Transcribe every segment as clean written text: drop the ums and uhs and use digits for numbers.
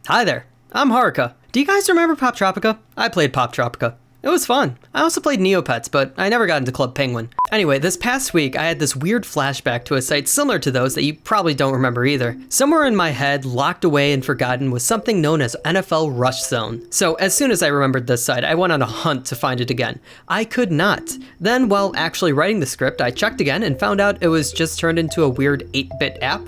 Hi there, I'm Haruka. Do you guys remember Pop Tropica? I played Pop Tropica. It was fun. I also played Neopets, but I never got into Club Penguin. Anyway, this past week I had this weird flashback to a site similar to those that you probably don't remember either. Somewhere in my head, locked away and forgotten, was something known as NFL Rush Zone. So as soon as I remembered this site, I went on a hunt to find it again. I could not. Then, while actually writing the script, I checked again and found out it was just turned into a weird 8-bit app.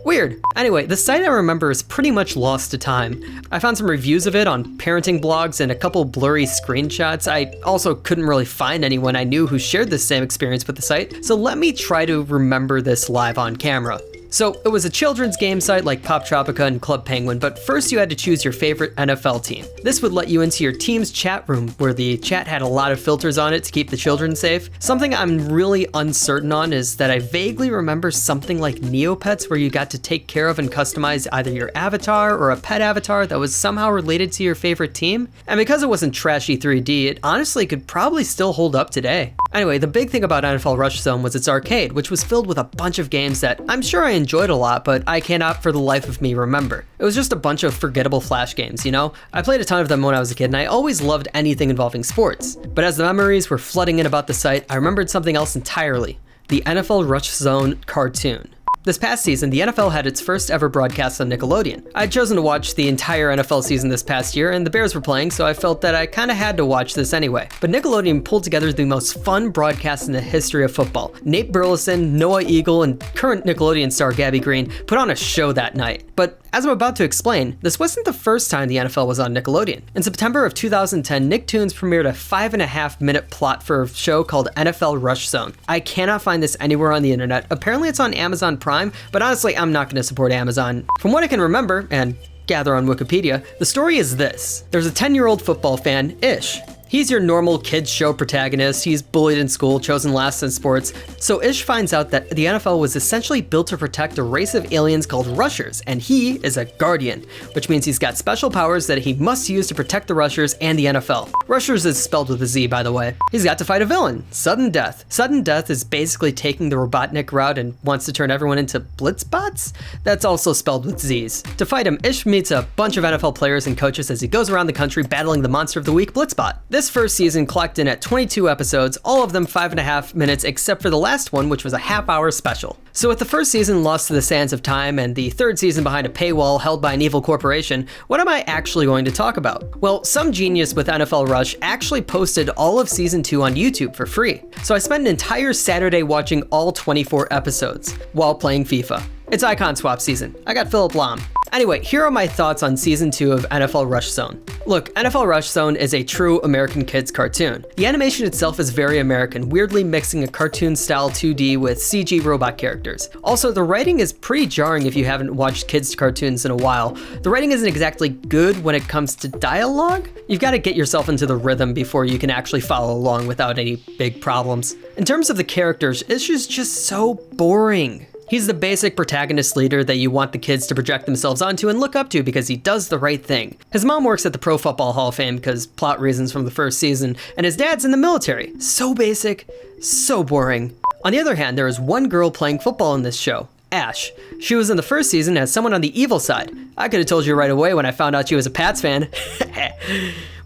Weird. Anyway, the site I remember is pretty much lost to time. I found some reviews of it on parenting blogs and a couple blurry screenshots. I also couldn't really find anyone I knew who shared the same experience with the site, so let me try to remember this live on camera. So it was a children's game site like Pop Tropica and Club Penguin, but first you had to choose your favorite NFL team. This would let you into your team's chat room, where the chat had a lot of filters on it to keep the children safe. Something I'm really uncertain on is that I vaguely remember something like Neopets, where you got to take care of and customize either your avatar or a pet avatar that was somehow related to your favorite team. And because it wasn't trashy 3D, it honestly could probably still hold up today. Anyway, the big thing about NFL Rush Zone was its arcade, which was filled with a bunch of games that I'm sure I enjoyed a lot, but I cannot for the life of me remember. It was just a bunch of forgettable flash games, you know? I played a ton of them when I was a kid, and I always loved anything involving sports. But as the memories were flooding in about the site, I remembered something else entirely: the NFL Rush Zone cartoon. This past season, the NFL had its first ever broadcast on Nickelodeon. I had chosen to watch the entire NFL season this past year, and the Bears were playing, so I felt that I kinda had to watch this anyway. But Nickelodeon pulled together the most fun broadcast in the history of football. Nate Burleson, Noah Eagle, and current Nickelodeon star Gabby Green put on a show that night. But as I'm about to explain, this wasn't the first time the NFL was on Nickelodeon. In September of 2010, Nicktoons premiered a 5.5-minute plot for a show called NFL Rush Zone. I cannot find this anywhere on the internet. Apparently it's on Amazon Prime, but honestly, I'm not going to support Amazon. From what I can remember, and gather on Wikipedia, the story is this. There's a 10-year-old football fan, Ish. He's your normal kids show protagonist. He's bullied in school, chosen last in sports. So Ish finds out that the NFL was essentially built to protect a race of aliens called Rushers, and he is a guardian, which means he's got special powers that he must use to protect the Rushers and the NFL. Rushers is spelled with a Z, by the way. He's got to fight a villain, Sudden Death. Sudden Death is basically taking the Robotnik route and wants to turn everyone into Blitzbots? That's also spelled with Z's. To fight him, Ish meets a bunch of NFL players and coaches as he goes around the country battling the monster of the week, Blitzbot. This first season clocked in at 22 episodes, all of them 5.5 minutes, except for the last one, which was a half-hour special. So with the first season lost to the sands of time and the third season behind a paywall held by an evil corporation, what am I actually going to talk about? Well, some genius with NFL Rush actually posted all of season 2 on YouTube for free. So I spent an entire Saturday watching all 24 episodes while playing FIFA. It's icon swap season. I got Philip Lahm. Anyway, here are my thoughts on season 2 of NFL Rush Zone. Look, NFL Rush Zone is a true American kids cartoon. The animation itself is very American, weirdly mixing a cartoon-style 2D with CG robot characters. Also, the writing is pretty jarring if you haven't watched kids cartoons in a while. The writing isn't exactly good when it comes to dialogue. You've got to get yourself into the rhythm before you can actually follow along without any big problems. In terms of the characters, it's just so boring. He's the basic protagonist leader that you want the kids to project themselves onto and look up to because he does the right thing. His mom works at the Pro Football Hall of Fame because plot reasons from the first season, and his dad's in the military. So basic, so boring. On the other hand, there is one girl playing football in this show, Ash. She was in the first season as someone on the evil side. I could have told you right away when I found out she was a Pats fan.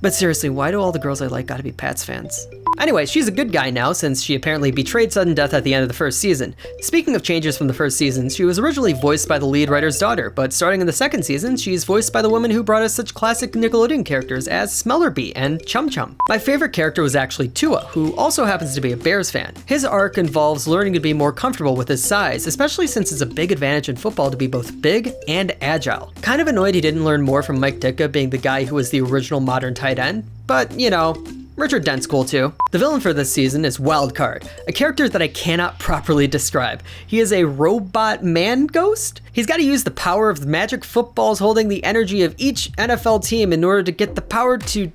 But seriously, why do all the girls I like gotta be Pats fans? Anyway, she's a good guy now since she apparently betrayed Sudden Death at the end of the first season. Speaking of changes from the first season, she was originally voiced by the lead writer's daughter, but starting in the second season, she's voiced by the woman who brought us such classic Nickelodeon characters as Smellerbee and Chum Chum. My favorite character was actually Tua, who also happens to be a Bears fan. His arc involves learning to be more comfortable with his size, especially since it's a big advantage in football to be both big and agile. Kind of annoyed he didn't learn more from Mike Ditka being the guy who was the original modern tight end, but you know, Richard Dent's cool too. The villain for this season is Wildcard, a character that I cannot properly describe. He is a robot man ghost? He's got to use the power of the magic footballs holding the energy of each NFL team in order to get the power to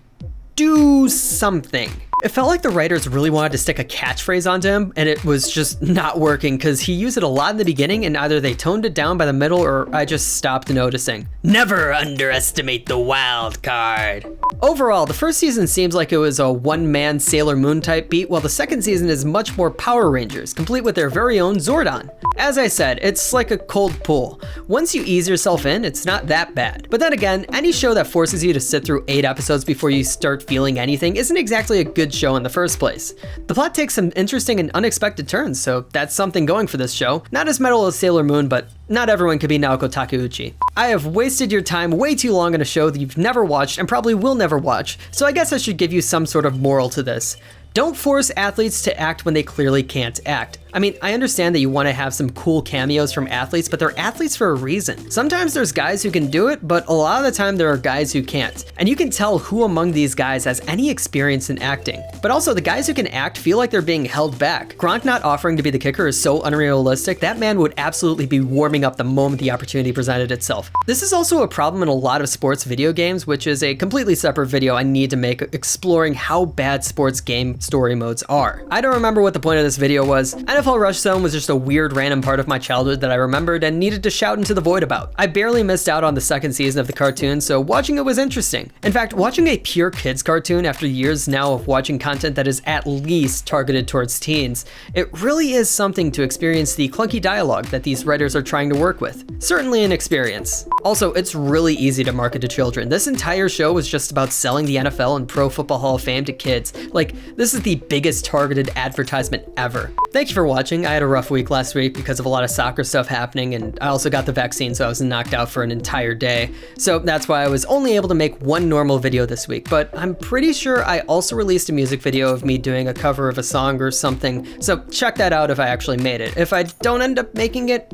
do something. It felt like the writers really wanted to stick a catchphrase onto him, and it was just not working because he used it a lot in the beginning, and either they toned it down by the middle or I just stopped noticing. Never underestimate the wild card. Overall, the first season seems like it was a one-man Sailor Moon type beat, while the second season is much more Power Rangers, complete with their very own Zordon. As I said, it's like a cold pool. Once you ease yourself in, it's not that bad. But then again, any show that forces you to sit through 8 episodes before you start feeling anything isn't exactly a good show in the first place. The plot takes some interesting and unexpected turns, so that's something going for this show. Not as metal as Sailor Moon, but not everyone could be Naoko Takeuchi. I have wasted your time way too long on a show that you've never watched and probably will never watch, so I guess I should give you some sort of moral to this. Don't force athletes to act when they clearly can't act. I mean, I understand that you want to have some cool cameos from athletes, but they're athletes for a reason. Sometimes there's guys who can do it, but a lot of the time there are guys who can't. And you can tell who among these guys has any experience in acting. But also, the guys who can act feel like they're being held back. Gronk not offering to be the kicker is so unrealistic, that man would absolutely be warming up the moment the opportunity presented itself. This is also a problem in a lot of sports video games, which is a completely separate video I need to make exploring how bad sports game story modes are. I don't remember what the point of this video was. NFL Rush Zone was just a weird random part of my childhood that I remembered and needed to shout into the void about. I barely missed out on the second season of the cartoon, so watching it was interesting. In fact, watching a pure kids cartoon after years now of watching content that is at least targeted towards teens, it really is something to experience the clunky dialogue that these writers are trying to work with. Certainly an experience. Also, it's really easy to market to children. This entire show was just about selling the NFL and Pro Football Hall of Fame to kids. Like, this is the biggest targeted advertisement ever. Thank you for watching. I had a rough week last week because of a lot of soccer stuff happening, and I also got the vaccine, so I was knocked out for an entire day. So that's why I was only able to make one normal video this week, but I'm pretty sure I also released a music video of me doing a cover of a song or something, so check that out if I actually made it. If I don't end up making it,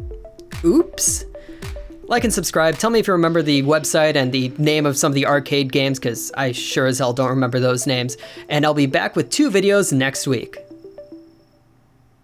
oops. Like and subscribe, tell me if you remember the website and the name of some of the arcade games, because I sure as hell don't remember those names, and I'll be back with 2 videos next week.